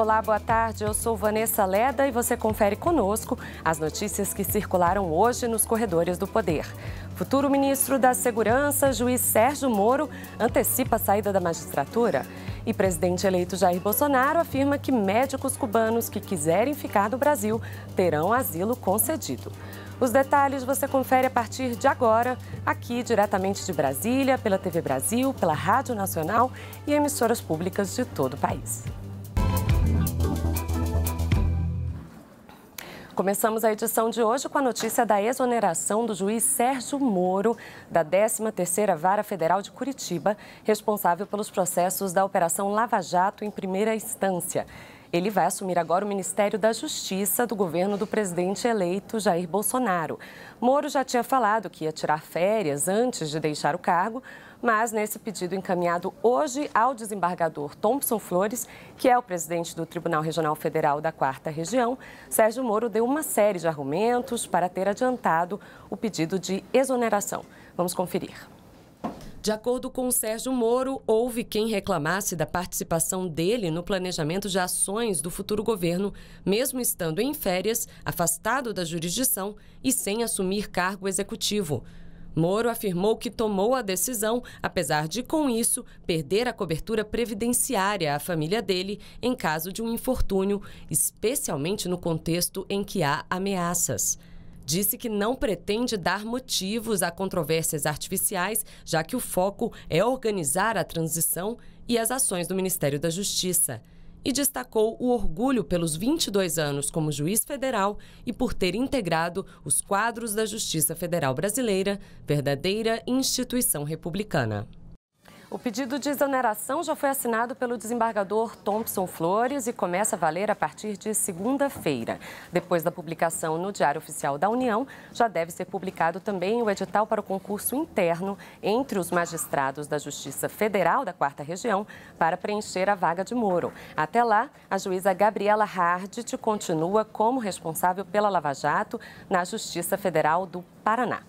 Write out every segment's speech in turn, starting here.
Olá, boa tarde. Eu sou Vanessa Leda e você confere conosco as notícias que circularam hoje nos corredores do poder. Futuro ministro da Segurança, juiz Sérgio Moro, antecipa a saída da magistratura. E presidente eleito Jair Bolsonaro afirma que médicos cubanos que quiserem ficar no Brasil terão asilo concedido. Os detalhes você confere a partir de agora, aqui diretamente de Brasília, pela TV Brasil, pela Rádio Nacional e emissoras públicas de todo o país. Começamos a edição de hoje com a notícia da exoneração do juiz Sérgio Moro, da 13ª Vara Federal de Curitiba, responsável pelos processos da Operação Lava Jato em primeira instância. Ele vai assumir agora o Ministério da Justiça do governo do presidente eleito Jair Bolsonaro. Moro já tinha falado que ia tirar férias antes de deixar o cargo, mas nesse pedido encaminhado hoje ao desembargador Thompson Flores, que é o presidente do Tribunal Regional Federal da 4ª Região, Sérgio Moro deu uma série de argumentos para ter adiantado o pedido de exoneração. Vamos conferir. De acordo com Sérgio Moro, houve quem reclamasse da participação dele no planejamento de ações do futuro governo, mesmo estando em férias, afastado da jurisdição e sem assumir cargo executivo. Moro afirmou que tomou a decisão, apesar de, com isso, perder a cobertura previdenciária à família dele em caso de um infortúnio, especialmente no contexto em que há ameaças. Disse que não pretende dar motivos a controvérsias artificiais, já que o foco é organizar a transição e as ações do Ministério da Justiça. E destacou o orgulho pelos 22 anos como juiz federal e por ter integrado os quadros da Justiça Federal Brasileira, verdadeira instituição republicana. O pedido de exoneração já foi assinado pelo desembargador Thompson Flores e começa a valer a partir de segunda-feira. Depois da publicação no Diário Oficial da União, já deve ser publicado também o edital para o concurso interno entre os magistrados da Justiça Federal da 4ª Região para preencher a vaga de Moro. Até lá, a juíza Gabriela Hardt continua como responsável pela Lava Jato na Justiça Federal do Paraná.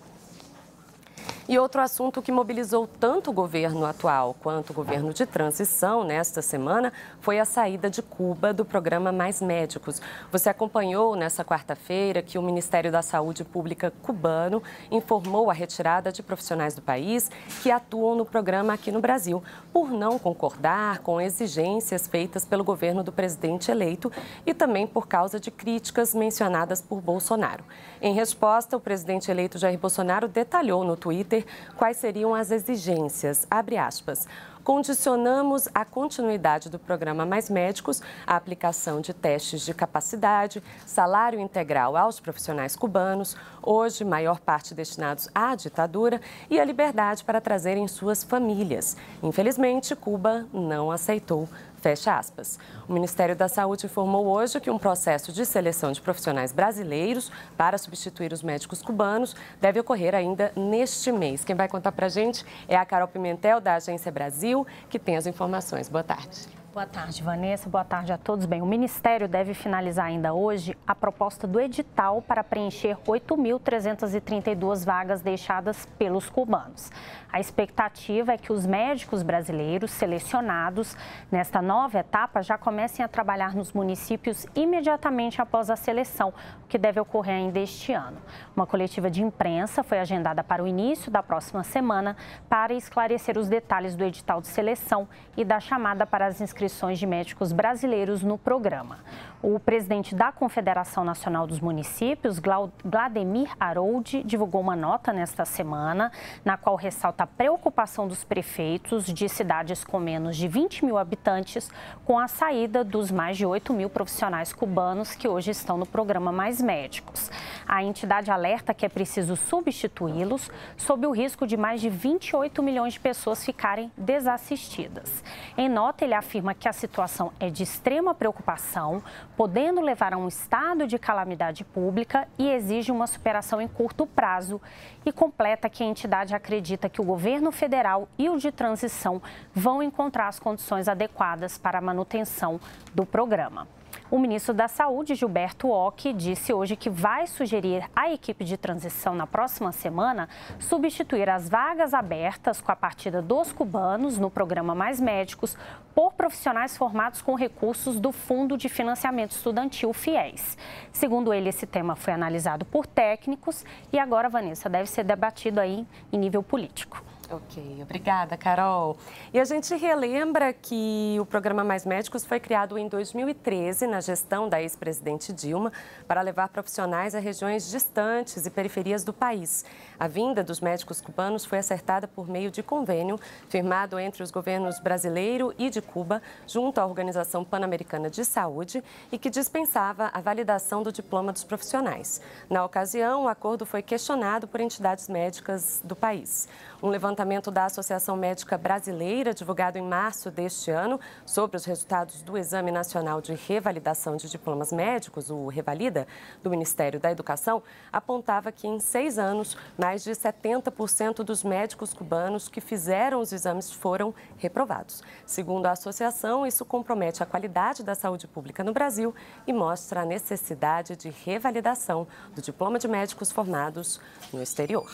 E outro assunto que mobilizou tanto o governo atual quanto o governo de transição nesta semana foi a saída de Cuba do programa Mais Médicos. Você acompanhou nesta quarta-feira que o Ministério da Saúde Pública cubano informou a retirada de profissionais do país que atuam no programa aqui no Brasil, por não concordar com exigências feitas pelo governo do presidente eleito e também por causa de críticas mencionadas por Bolsonaro. Em resposta, o presidente eleito Jair Bolsonaro detalhou no Twitter quais seriam as exigências, abre aspas, condicionamos a continuidade do programa Mais Médicos, a aplicação de testes de capacidade, salário integral aos profissionais cubanos, hoje maior parte destinados à ditadura, e a liberdade para trazerem suas famílias. Infelizmente, Cuba não aceitou. Fecha aspas. O Ministério da Saúde informou hoje que um processo de seleção de profissionais brasileiros para substituir os médicos cubanos deve ocorrer ainda neste mês. Quem vai contar para a gente é a Carol Pimentel, da Agência Brasil, que tem as informações. Boa tarde. Boa tarde, Vanessa. Boa tarde a todos. Bem, o Ministério deve finalizar ainda hoje a proposta do edital para preencher 8.332 vagas deixadas pelos cubanos. A expectativa é que os médicos brasileiros selecionados nesta nova etapa já comecem a trabalhar nos municípios imediatamente após a seleção, o que deve ocorrer ainda este ano. Uma coletiva de imprensa foi agendada para o início da próxima semana para esclarecer os detalhes do edital de seleção e da chamada para as inscrições de médicos brasileiros no programa. O presidente da Confederação Nacional dos Municípios, Vladimir Harold, divulgou uma nota nesta semana, na qual ressalta a preocupação dos prefeitos de cidades com menos de 20 mil habitantes com a saída dos mais de 8 mil profissionais cubanos que hoje estão no programa Mais Médicos. A entidade alerta que é preciso substituí-los sob o risco de mais de 28 milhões de pessoas ficarem desassistidas. Em nota, ele afirma que a situação é de extrema preocupação, podendo levar a um estado de calamidade pública e exige uma superação em curto prazo, e completa que a entidade acredita que o governo federal e o de transição vão encontrar as condições adequadas para a manutenção do programa. O ministro da Saúde, Gilberto Occhi, disse hoje que vai sugerir à equipe de transição na próxima semana substituir as vagas abertas com a partida dos cubanos no programa Mais Médicos por profissionais formados com recursos do Fundo de Financiamento Estudantil FIES. Segundo ele, esse tema foi analisado por técnicos e agora, Vanessa, deve ser debatido aí em nível político. Ok, obrigada, Carol. E a gente relembra que o programa Mais Médicos foi criado em 2013, na gestão da ex-presidente Dilma, para levar profissionais a regiões distantes e periferias do país. A vinda dos médicos cubanos foi acertada por meio de convênio firmado entre os governos brasileiro e de Cuba, junto à Organização Pan-Americana de Saúde, e que dispensava a validação do diploma dos profissionais. Na ocasião, o acordo foi questionado por entidades médicas do país. Um levantamento da Associação Médica Brasileira, divulgado em março deste ano, sobre os resultados do Exame Nacional de Revalidação de Diplomas Médicos, o Revalida, do Ministério da Educação, apontava que em 6 anos, mais de 70% dos médicos cubanos que fizeram os exames foram reprovados. Segundo a associação, isso compromete a qualidade da saúde pública no Brasil e mostra a necessidade de revalidação do diploma de médicos formados no exterior.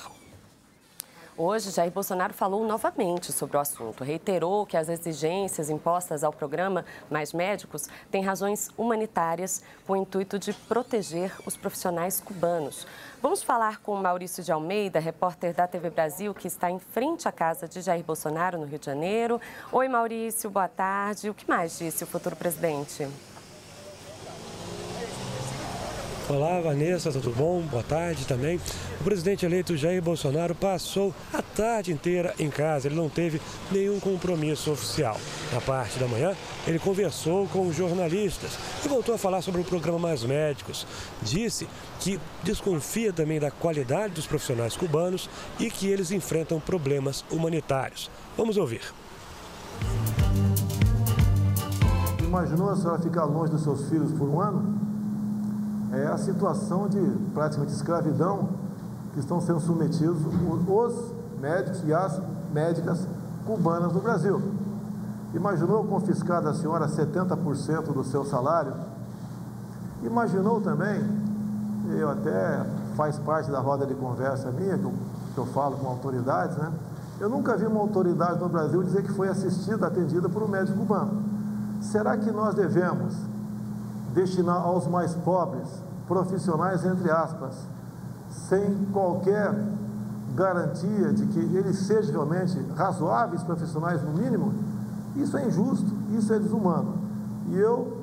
Hoje, Jair Bolsonaro falou novamente sobre o assunto. Reiterou que as exigências impostas ao programa Mais Médicos têm razões humanitárias com o intuito de proteger os profissionais cubanos. Vamos falar com Maurício de Almeida, repórter da TV Brasil, que está em frente à casa de Jair Bolsonaro, no Rio de Janeiro. Oi, Maurício, boa tarde. O que mais disse o futuro presidente? Olá, Vanessa, tudo bom? Boa tarde também. O presidente eleito Jair Bolsonaro passou a tarde inteira em casa. Ele não teve nenhum compromisso oficial. Na parte da manhã, ele conversou com jornalistas e voltou a falar sobre o programa Mais Médicos. Disse que desconfia também da qualidade dos profissionais cubanos e que eles enfrentam problemas humanitários. Vamos ouvir. Imaginou a senhora ficar longe dos seus filhos por um ano? É a situação de praticamente escravidão que estão sendo submetidos os médicos e as médicas cubanas no Brasil. Imaginou confiscar da senhora 70% do seu salário? Imaginou também, eu até faz parte da roda de conversa minha, que eu falo com autoridades, né? Eu nunca vi uma autoridade no Brasil dizer que foi assistida, atendida por um médico cubano. Será que nós devemos destinar aos mais pobres, profissionais, entre aspas, sem qualquer garantia de que eles sejam realmente razoáveis profissionais no mínimo? Isso é injusto, isso é desumano. E eu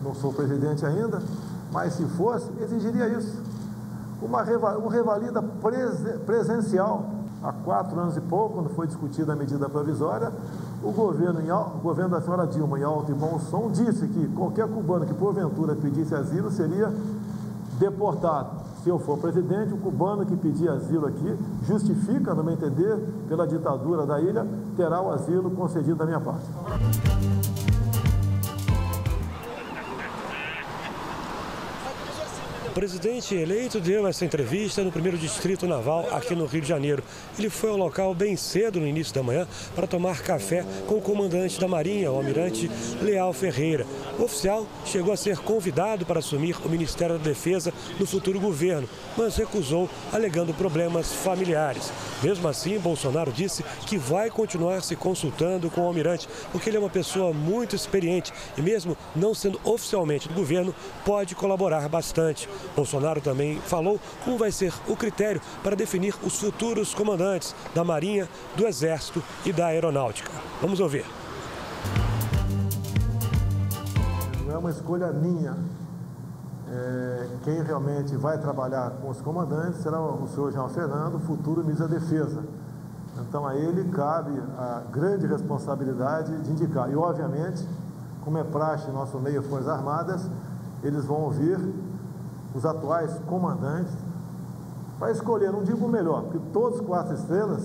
não sou presidente ainda, mas se fosse, exigiria isso. Uma revalida presencial. Há 4 anos e pouco, quando foi discutida a medida provisória, o governo da senhora Dilma, em alto e bom som, disse que qualquer cubano que porventura pedisse asilo seria deportado. Se eu for presidente, o cubano que pedir asilo aqui justifica, no meu entender, pela ditadura da ilha, terá o asilo concedido da minha parte. O presidente eleito deu essa entrevista no 1º Distrito Naval, aqui no Rio de Janeiro. Ele foi ao local bem cedo, no início da manhã, para tomar café com o comandante da Marinha, o almirante Leal Ferreira. O oficial chegou a ser convidado para assumir o Ministério da Defesa no futuro governo, mas recusou, alegando problemas familiares. Mesmo assim, Bolsonaro disse que vai continuar se consultando com o almirante, porque ele é uma pessoa muito experiente e, mesmo não sendo oficialmente do governo, pode colaborar bastante. Bolsonaro também falou como vai ser o critério para definir os futuros comandantes da Marinha, do Exército e da Aeronáutica. Vamos ouvir. Não é uma escolha minha. Quem realmente vai trabalhar com os comandantes será o senhor João Fernando, futuro ministro da Defesa. Então a ele cabe a grande responsabilidade de indicar. E obviamente, como é praxe em nosso meio Forças Armadas, eles vão ouvir os atuais comandantes para escolher, não digo o melhor, porque todos os 4 estrelas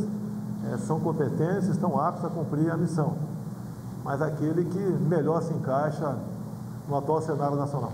são competentes, estão aptos a cumprir a missão, mas aquele que melhor se encaixa no atual cenário nacional.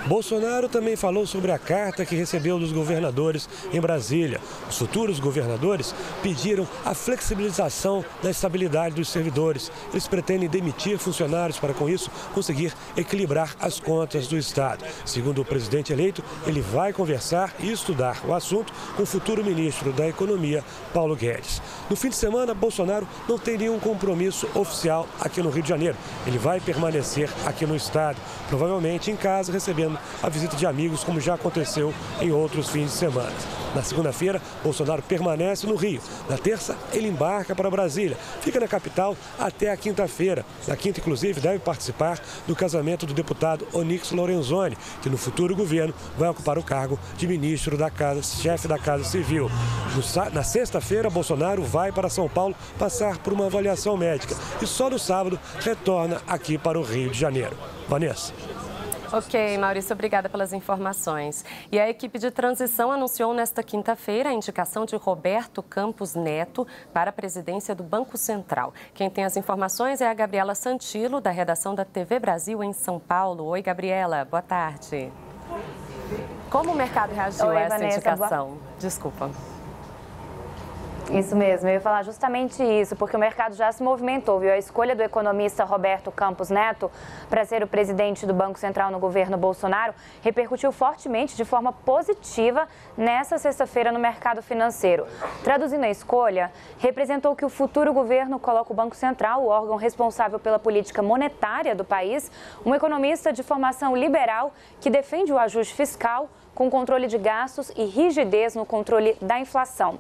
Bolsonaro também falou sobre a carta que recebeu dos governadores em Brasília. Os futuros governadores pediram a flexibilização da estabilidade dos servidores. Eles pretendem demitir funcionários para, com isso, conseguir equilibrar as contas do Estado. Segundo o presidente eleito, ele vai conversar e estudar o assunto com o futuro ministro da Economia, Paulo Guedes. No fim de semana, Bolsonaro não tem nenhum compromisso oficial aqui no Rio de Janeiro. Ele vai permanecer aqui no Estado, provavelmente em casa, recebendo a visita de amigos, como já aconteceu em outros fins de semana. Na segunda-feira, Bolsonaro permanece no Rio. Na terça, ele embarca para Brasília. Fica na capital até a quinta-feira. Na quinta, inclusive, deve participar do casamento do deputado Onyx Lorenzoni, que no futuro governo vai ocupar o cargo de ministro da Casa, chefe da Casa Civil. Na sexta-feira, Bolsonaro vai para São Paulo passar por uma avaliação médica e só no sábado retorna aqui para o Rio de Janeiro. Vanessa. Ok, Maurício, obrigada pelas informações. E a equipe de transição anunciou nesta quinta-feira a indicação de Roberto Campos Neto para a presidência do Banco Central. Quem tem as informações é a Gabriela Santilo, da redação da TV Brasil em São Paulo. Oi, Gabriela, boa tarde. Como o mercado reagiu a essa indicação? Desculpa. Isso mesmo, eu ia falar justamente isso, porque o mercado já se movimentou, viu? A escolha do economista Roberto Campos Neto para ser o presidente do Banco Central no governo Bolsonaro repercutiu fortemente de forma positiva nessa sexta-feira no mercado financeiro. Traduzindo a escolha, representou que o futuro governo coloca o Banco Central, o órgão responsável pela política monetária do país, um economista de formação liberal que defende o ajuste fiscal com controle de gastos e rigidez no controle da inflação.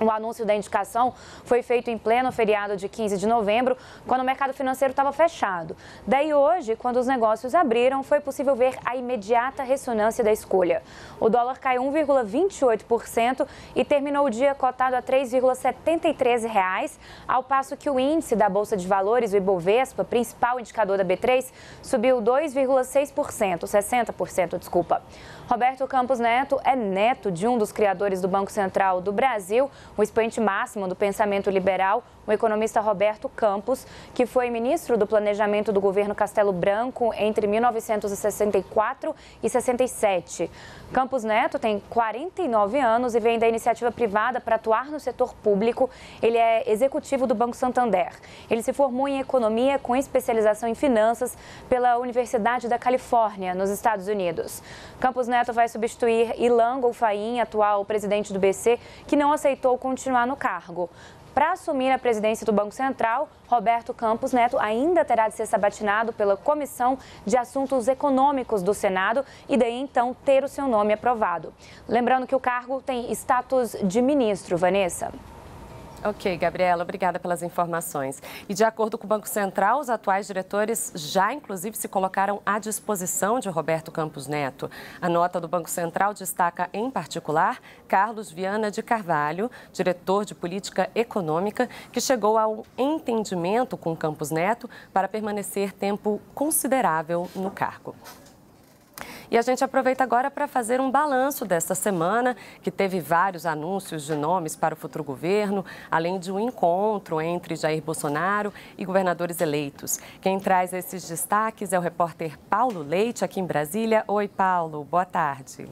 O anúncio da indicação foi feito em pleno feriado de 15 de novembro, quando o mercado financeiro estava fechado. Daí hoje, quando os negócios abriram, foi possível ver a imediata ressonância da escolha. O dólar caiu 1,28% e terminou o dia cotado a R$ 3,73, ao passo que o índice da Bolsa de Valores, o Ibovespa, principal indicador da B3, subiu 2,6%, 60%, desculpa. Roberto Campos Neto é neto de um dos criadores do Banco Central do Brasil, o expoente máximo do pensamento liberal, o economista Roberto Campos, que foi ministro do Planejamento do governo Castelo Branco entre 1964 e 67. Campos Neto tem 49 anos e vem da iniciativa privada para atuar no setor público. Ele é executivo do Banco Santander. Ele se formou em economia com especialização em finanças pela Universidade da Califórnia, nos Estados Unidos. Campos Neto vai substituir Ilan Golfain, atual presidente do BC, que não aceitou continuar no cargo. Para assumir a presidência do Banco Central, Roberto Campos Neto ainda terá de ser sabatinado pela Comissão de Assuntos Econômicos do Senado e daí então ter o seu nome aprovado. Lembrando que o cargo tem status de ministro, Vanessa. Ok, Gabriela, obrigada pelas informações. E de acordo com o Banco Central, os atuais diretores já, inclusive, se colocaram à disposição de Roberto Campos Neto. A nota do Banco Central destaca, em particular, Carlos Viana de Carvalho, diretor de Política Econômica, que chegou a um entendimento com Campos Neto para permanecer tempo considerável no cargo. E a gente aproveita agora para fazer um balanço desta semana, que teve vários anúncios de nomes para o futuro governo, além de um encontro entre Jair Bolsonaro e governadores eleitos. Quem traz esses destaques é o repórter Paulo Leite, aqui em Brasília. Oi, Paulo, boa tarde.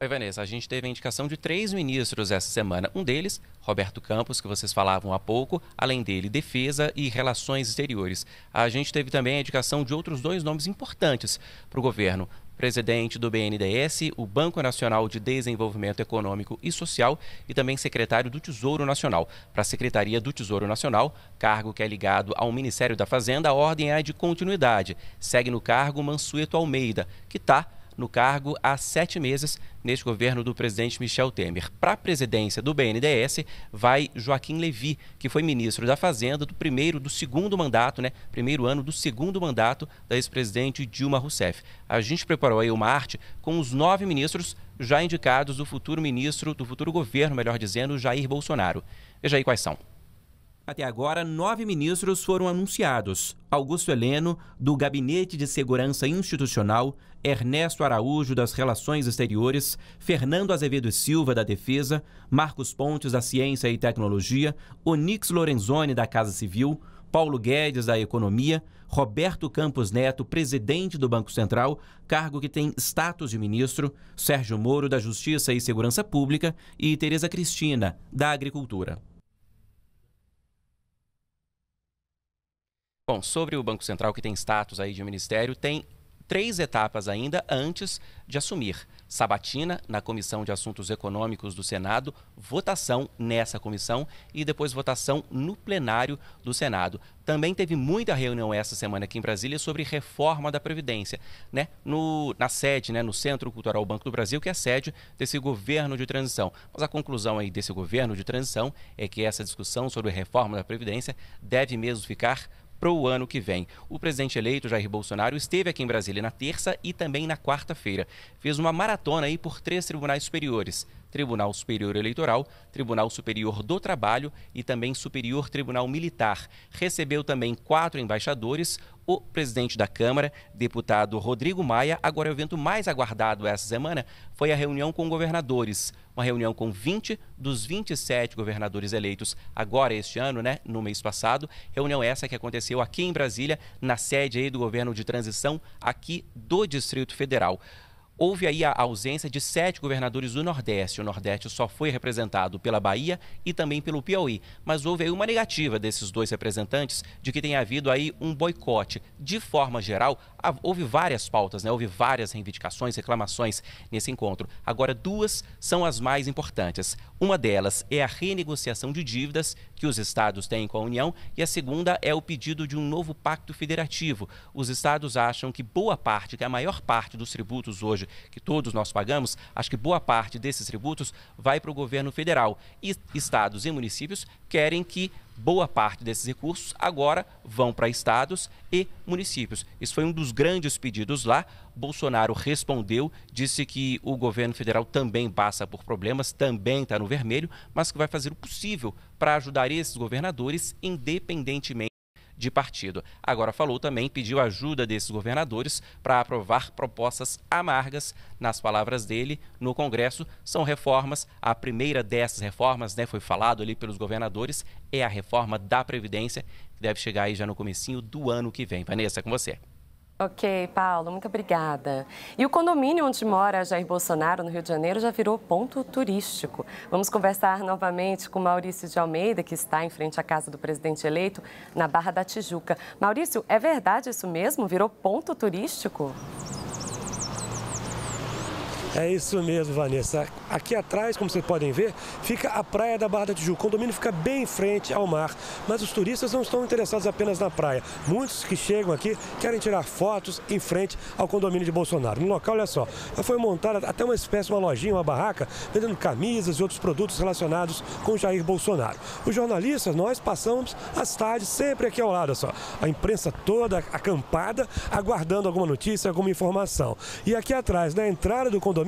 Oi, Vanessa. A gente teve a indicação de 3 ministros essa semana. Um deles, Roberto Campos, que vocês falavam há pouco. Além dele, Defesa e Relações Exteriores. A gente teve também a indicação de outros 2 nomes importantes para o governo. Presidente do BNDES, o Banco Nacional de Desenvolvimento Econômico e Social e também secretário do Tesouro Nacional. Para a Secretaria do Tesouro Nacional, cargo que é ligado ao Ministério da Fazenda, a ordem é de continuidade. Segue no cargo Mansueto Almeida, que está no cargo há 7 meses neste governo do presidente Michel Temer. Para a presidência do BNDES vai Joaquim Levy, que foi ministro da Fazenda do segundo mandato, primeiro ano do segundo mandato da ex-presidente Dilma Rousseff. A gente preparou aí uma arte com os 9 ministros já indicados do futuro ministro, do futuro governo, melhor dizendo, Jair Bolsonaro. Veja aí quais são. Até agora, 9 ministros foram anunciados. Augusto Heleno, do Gabinete de Segurança Institucional, Ernesto Araújo, das Relações Exteriores, Fernando Azevedo Silva, da Defesa, Marcos Pontes, da Ciência e Tecnologia, Onyx Lorenzoni, da Casa Civil, Paulo Guedes, da Economia, Roberto Campos Neto, presidente do Banco Central, cargo que tem status de ministro, Sérgio Moro, da Justiça e Segurança Pública e Tereza Cristina, da Agricultura. Bom, sobre o Banco Central, que tem status aí de ministério, tem 3 etapas ainda antes de assumir. Sabatina na Comissão de Assuntos Econômicos do Senado, votação nessa comissão e depois votação no plenário do Senado. Também teve muita reunião essa semana aqui em Brasília sobre reforma da Previdência, né? Na sede, né? No Centro Cultural Banco do Brasil, que é a sede desse governo de transição. Mas a conclusão aí desse governo de transição é que essa discussão sobre reforma da Previdência deve mesmo ficar para o ano que vem. O presidente eleito, Jair Bolsonaro, esteve aqui em Brasília na terça e também na quarta-feira. Fez uma maratona aí por 3 tribunais superiores. Tribunal Superior Eleitoral, Tribunal Superior do Trabalho e também Superior Tribunal Militar. Recebeu também 4 embaixadores, o presidente da Câmara, deputado Rodrigo Maia. Agora, o evento mais aguardado essa semana foi a reunião com governadores. Uma reunião com 20 dos 27 governadores eleitos agora este ano, né, no mês passado. Reunião essa que aconteceu aqui em Brasília, na sede aí do governo de transição aqui do Distrito Federal. Houve aí a ausência de 7 governadores do Nordeste. O Nordeste só foi representado pela Bahia e também pelo Piauí. Mas houve aí uma negativa desses 2 representantes de que tenha havido aí um boicote. De forma geral, houve várias pautas, né? Houve várias reivindicações, reclamações nesse encontro. Agora, 2 são as mais importantes. Uma delas é a renegociação de dívidas que os estados têm com a União e a segunda é o pedido de um novo pacto federativo. Os estados acham que boa parte, que a maior parte dos tributos hoje que todos nós pagamos, acho que boa parte desses tributos vai para o governo federal. E estados e municípios querem que boa parte desses recursos agora vão para estados e municípios. Isso foi um dos grandes pedidos lá. Bolsonaro respondeu, disse que o governo federal também passa por problemas, também está no vermelho, mas que vai fazer o possível para ajudar esses governadores independentemente de partido. Agora falou também, pediu ajuda desses governadores para aprovar propostas amargas, nas palavras dele, no Congresso. São reformas, a primeira dessas reformas, né, foi falado ali pelos governadores, é a reforma da Previdência, que deve chegar aí já no comecinho do ano que vem. Vanessa, com você. Ok, Paulo, muito obrigada. E o condomínio onde mora Jair Bolsonaro, no Rio de Janeiro, já virou ponto turístico. Vamos conversar novamente com Maurício de Almeida, que está em frente à casa do presidente eleito, na Barra da Tijuca. Maurício, é verdade isso mesmo? Virou ponto turístico? É isso mesmo, Vanessa. Aqui atrás, como vocês podem ver, fica a praia da Barra da Tijuca. O condomínio fica bem em frente ao mar, mas os turistas não estão interessados apenas na praia. Muitos que chegam aqui querem tirar fotos em frente ao condomínio de Bolsonaro. No local, olha só, foi montada até uma espécie, uma lojinha, uma barraca, vendendo camisas e outros produtos relacionados com Jair Bolsonaro. Os jornalistas, nós passamos as tardes sempre aqui ao lado, olha só. A imprensa toda acampada, aguardando alguma notícia, alguma informação. E aqui atrás, na entrada do condomínio,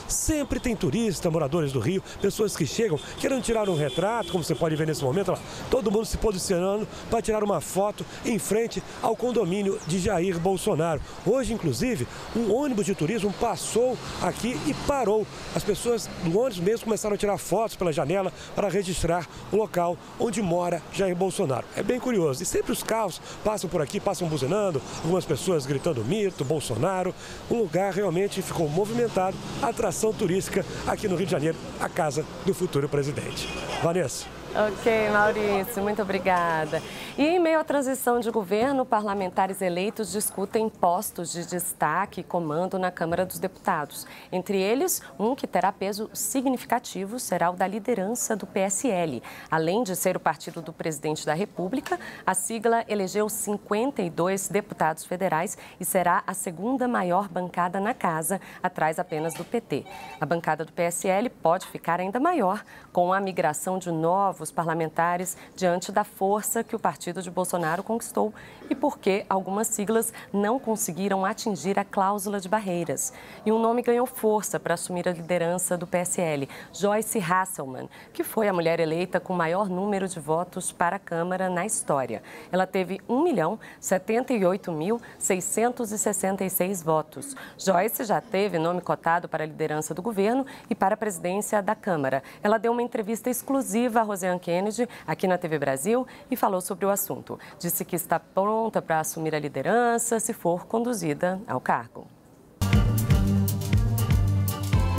sempre tem turista, moradores do Rio, pessoas que chegam querendo tirar um retrato, como você pode ver nesse momento, lá, todo mundo se posicionando para tirar uma foto em frente ao condomínio de Jair Bolsonaro. Hoje, inclusive, um ônibus de turismo passou aqui e parou. As pessoas do ônibus mesmo começaram a tirar fotos pela janela para registrar o local onde mora Jair Bolsonaro. É bem curioso. E sempre os carros passam por aqui, passam buzinando, algumas pessoas gritando mito, Bolsonaro. Um lugar realmente ficou movimentado, atração turística aqui no Rio de Janeiro, a casa do futuro presidente. Vanessa. Ok, Maurício, muito obrigada. E em meio à transição de governo, parlamentares eleitos discutem postos de destaque e comando na Câmara dos Deputados. Entre eles, um que terá peso significativo será o da liderança do PSL. Além de ser o partido do presidente da República, a sigla elegeu 52 deputados federais e será a segunda maior bancada na casa, atrás apenas do PT. A bancada do PSL pode ficar ainda maior com a migração de novos parlamentares diante da força que o partido de Bolsonaro conquistou e porque algumas siglas não conseguiram atingir a cláusula de barreiras. E um nome ganhou força para assumir a liderança do PSL, Joyce Hasselmann, que foi a mulher eleita com o maior número de votos para a Câmara na história. Ela teve 1.078.666 votos. Joyce já teve nome cotado para a liderança do governo e para a presidência da Câmara. Ela deu uma entrevista exclusiva a Rosiane Jean Kennedy aqui na TV Brasil e falou sobre o assunto. Disse que está pronta para assumir a liderança se for conduzida ao cargo.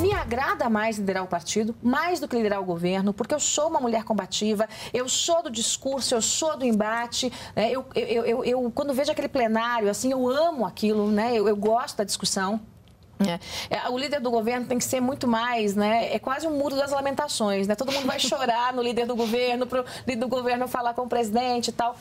Me agrada mais liderar o partido, mais do que liderar o governo, porque eu sou uma mulher combativa, eu sou do discurso, eu sou do embate. Né? Eu quando vejo aquele plenário, assim, eu amo aquilo, né? Eu gosto da discussão. O líder do governo tem que ser muito mais, né? É quase um muro das lamentações, né? Todo mundo vai chorar no líder do governo, para o líder do governo falar com o presidente e tal.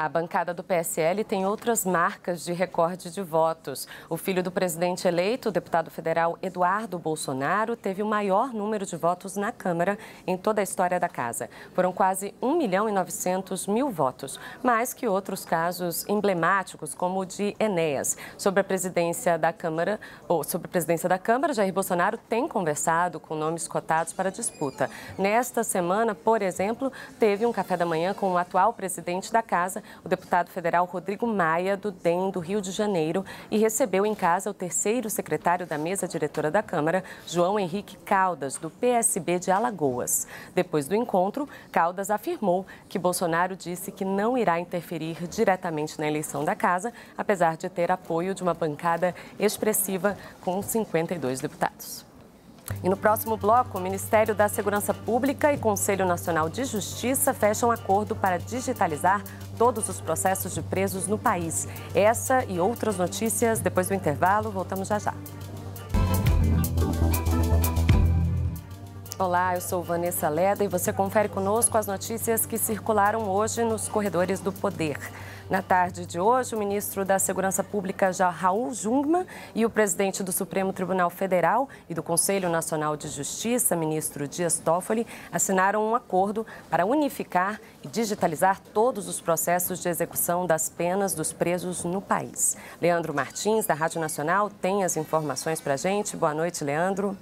A bancada do PSL tem outras marcas de recorde de votos. O filho do presidente eleito, o deputado federal Eduardo Bolsonaro, teve o maior número de votos na Câmara em toda a história da casa. Foram quase 1.900.000 votos, mais que outros casos emblemáticos, como o de Enéas. Sobre a presidência da Câmara, Jair Bolsonaro tem conversado com nomes cotados para a disputa. Nesta semana, por exemplo, teve um café da manhã com o atual presidente da casa, o deputado federal Rodrigo Maia, do DEM do Rio de Janeiro, e recebeu em casa o terceiro secretário da mesa diretora da Câmara, João Henrique Caldas, do PSB de Alagoas. Depois do encontro, Caldas afirmou que Bolsonaro disse que não irá interferir diretamente na eleição da casa, apesar de ter apoio de uma bancada expressiva com 52 deputados. E no próximo bloco, o Ministério da Segurança Pública e Conselho Nacional de Justiça fecham um acordo para digitalizar todos os processos de presos no país. Essa e outras notícias depois do intervalo. Voltamos já já. Olá, eu sou Vanessa Leda e você confere conosco as notícias que circularam hoje nos corredores do poder. Na tarde de hoje, o ministro da Segurança Pública, Raul Jungmann, e o presidente do Supremo Tribunal Federal e do Conselho Nacional de Justiça, ministro Dias Toffoli, assinaram um acordo para unificar e digitalizar todos os processos de execução das penas dos presos no país. Leandro Martins, da Rádio Nacional, tem as informações para a gente. Boa noite, Leandro.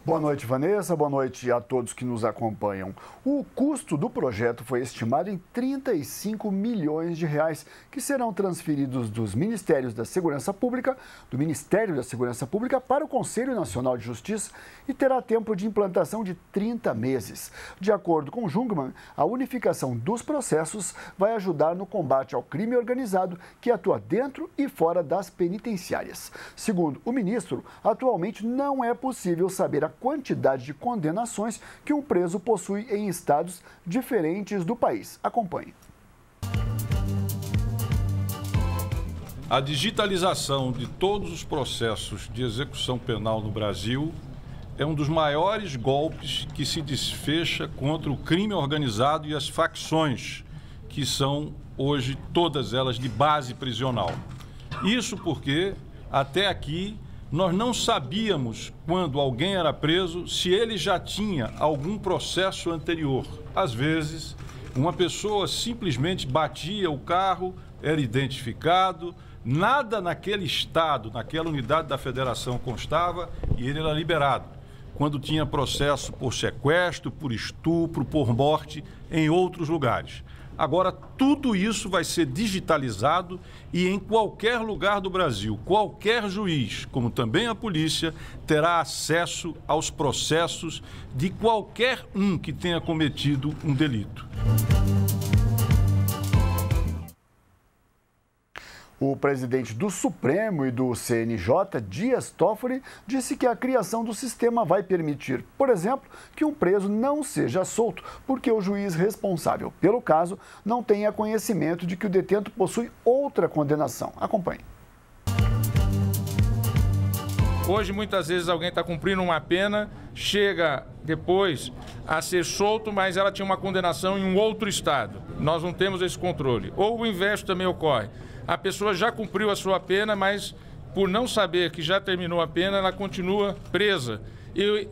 Boa noite, Vanessa. Boa noite a todos que nos acompanham. O custo do projeto foi estimado em 35 milhões de reais, que serão transferidos dos Ministérios da Segurança Pública, do Ministério da Segurança Pública para o Conselho Nacional de Justiça e terá tempo de implantação de 30 meses. De acordo com Jungmann, a unificação dos processos vai ajudar no combate ao crime organizado que atua dentro e fora das penitenciárias. Segundo o ministro, atualmente não é possível saber a quantidade de condenações que um preso possui em estados diferentes do país. Acompanhe. A digitalização de todos os processos de execução penal no Brasil é um dos maiores golpes que se desfecha contra o crime organizado e as facções, que são hoje todas elas de base prisional. Isso porque, até aqui, nós não sabíamos, quando alguém era preso, se ele já tinha algum processo anterior. Às vezes, uma pessoa simplesmente batia o carro, era identificado, nada naquele estado, naquela unidade da federação constava e ele era liberado. Quando tinha processo por sequestro, por estupro, por morte em outros lugares. Agora, tudo isso vai ser digitalizado e em qualquer lugar do Brasil, qualquer juiz, como também a polícia, terá acesso aos processos de qualquer um que tenha cometido um delito. O presidente do Supremo e do CNJ, Dias Toffoli, disse que a criação do sistema vai permitir, por exemplo, que um preso não seja solto porque o juiz responsável pelo caso não tenha conhecimento de que o detento possui outra condenação. Acompanhe. Hoje, muitas vezes, alguém está cumprindo uma pena, chega depois a ser solto, mas ela tinha uma condenação em um outro estado. Nós não temos esse controle. Ou o inverso também ocorre. A pessoa já cumpriu a sua pena, mas por não saber que já terminou a pena, ela continua presa,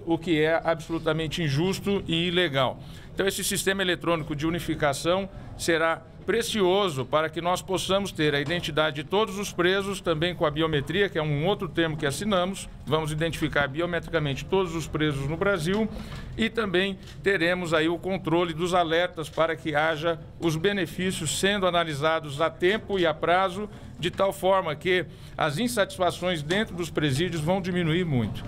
o que é absolutamente injusto e ilegal. Então, esse sistema eletrônico de unificação será precioso para que nós possamos ter a identidade de todos os presos, também com a biometria, que é um outro termo que assinamos. Vamos identificar biometricamente todos os presos no Brasil e também teremos aí o controle dos alertas para que haja os benefícios sendo analisados a tempo e a prazo, de tal forma que as insatisfações dentro dos presídios vão diminuir muito.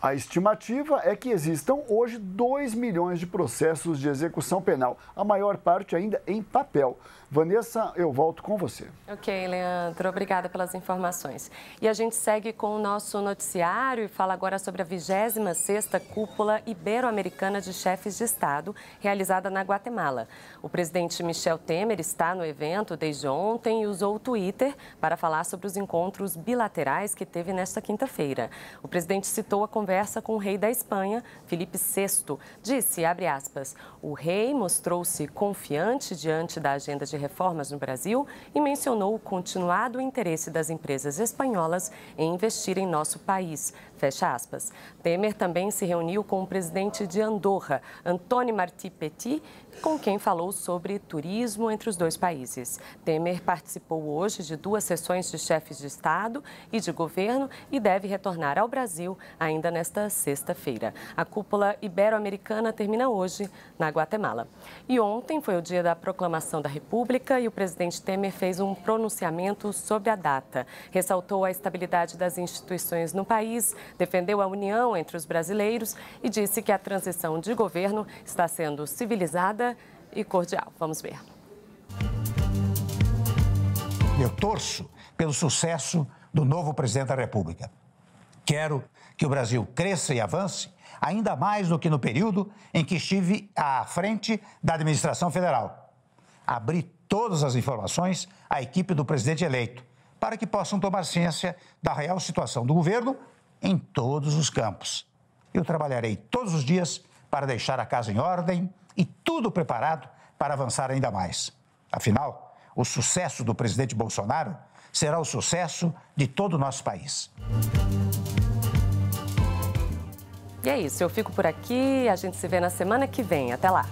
A estimativa é que existam hoje 2 milhões de processos de execução penal, a maior parte ainda em papel. Vanessa, eu volto com você. Ok, Leandro, obrigada pelas informações. E a gente segue com o nosso noticiário e fala agora sobre a 26ª Cúpula Ibero-Americana de Chefes de Estado, realizada na Guatemala. O presidente Michel Temer está no evento desde ontem e usou o Twitter para falar sobre os encontros bilaterais que teve nesta quinta-feira. O presidente citou a conversa com o rei da Espanha, Felipe VI. Disse, abre aspas, o rei mostrou-se confiante diante da agenda de reformas no Brasil e mencionou o continuado interesse das empresas espanholas em investir em nosso país. Fecha aspas. Temer também se reuniu com o presidente de Andorra, Antoni Martí Petit, com quem falou sobre turismo entre os dois países. Temer participou hoje de 2 sessões de chefes de Estado e de governo e deve retornar ao Brasil ainda nesta sexta-feira. A cúpula ibero-americana termina hoje na Guatemala. E ontem foi o dia da proclamação da República e o presidente Temer fez um pronunciamento sobre a data. Ressaltou a estabilidade das instituições no país, defendeu a união entre os brasileiros e disse que a transição de governo está sendo civilizada e cordial. Vamos ver. Eu torço pelo sucesso do novo presidente da República. Quero que o Brasil cresça e avance ainda mais do que no período em que estive à frente da administração federal. Abri todas as informações à equipe do presidente eleito para que possam tomar ciência da real situação do governo em todos os campos. Eu trabalharei todos os dias para deixar a casa em ordem e tudo preparado para avançar ainda mais. Afinal, o sucesso do presidente Bolsonaro será o sucesso de todo o nosso país. E é isso, eu fico por aqui, a gente se vê na semana que vem. Até lá!